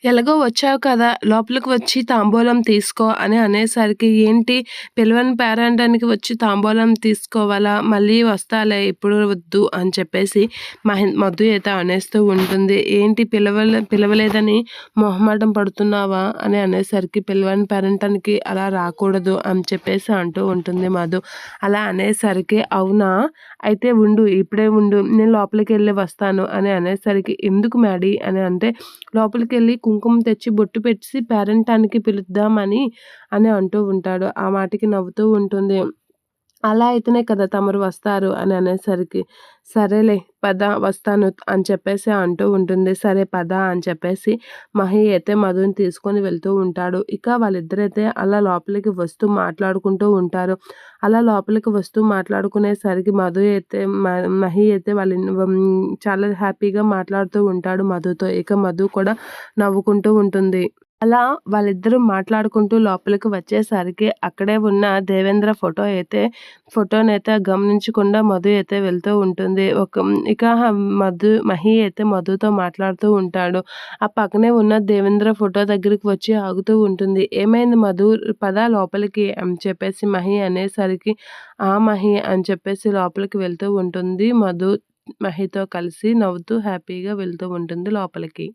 ఎలాగో వచ్చావు కదా! లోపలికి వచ్చి తాంబూలం తీసుకో అని అనేసరికి, ఏంటి పిలవని పేరంటానికి వచ్చి తాంబూలం తీసుకోవాలా? మళ్ళీ వస్తాలే ఇప్పుడు వద్దు అని చెప్పేసి మధు అయితే అనేస్తూ ఉంటుంది. ఏంటి పిలవలేదని మొహమాటం పడుతున్నావా? అని అనేసరికి, పిలవని పేరంటానికి అలా రాకూడదు అని చెప్పేసి అంటూ ఉంటుంది మధు. అలా అనేసరికి, అవునా! అయితే ఉండు, ఇప్పుడే ఉండు, నేను లోపలికెళ్ళి వస్తాను అని అనేసరికి, ఎందుకు మ్యాడీ అని అంటే, లోపలికెళ్ళి కుంకుమ తెచ్చి బొట్టు పెట్టి పేరంటానికి పిలుద్దామని అని అంటూ ఉంటాడు. ఆ మాటకి నవ్వుతూ ఉంటుంది. అలా అయితేనే కదా తమరు వస్తారు అని అనేసరికి, సరేలే పద వస్తాను అని చెప్పేసి అంటూ ఉంటుంది. సరే పద అని చెప్పేసి మహి అయితే మధుని తీసుకొని వెళ్తూ ఉంటాడు. ఇక వాళ్ళిద్దరైతే అలా లోపలికి వస్తూ మాట్లాడుకుంటూ ఉంటారు. అలా లోపలికి వస్తూ మాట్లాడుకునేసరికి మధు అయితే మహి అయితే చాలా హ్యాపీగా మాట్లాడుతూ ఉంటాడు మధుతో. ఇక మధు కూడా నవ్వుకుంటూ ఉంటుంది. అలా వాళ్ళిద్దరూ మాట్లాడుకుంటూ లోపలికి వచ్చేసరికి అక్కడే ఉన్న దేవేంద్ర ఫోటోనైతే గమనించకుండా మధు అయితే వెళ్తూ ఉంటుంది. ఇక మహి అయితే మధుతో మాట్లాడుతూ ఉంటాడు. ఆ పక్కనే ఉన్న దేవేంద్ర ఫోటో దగ్గరికి వచ్చి ఆగుతూ ఉంటుంది. ఏమైంది మధు, పద లోపలికి అని చెప్పేసి మహి అనేసరికి, ఆ మహి అని చెప్పేసి లోపలికి వెళ్తూ ఉంటుంది మధు. మహితో కలిసి నవ్వుతూ హ్యాపీగా వెళ్తూ ఉంటుంది లోపలికి.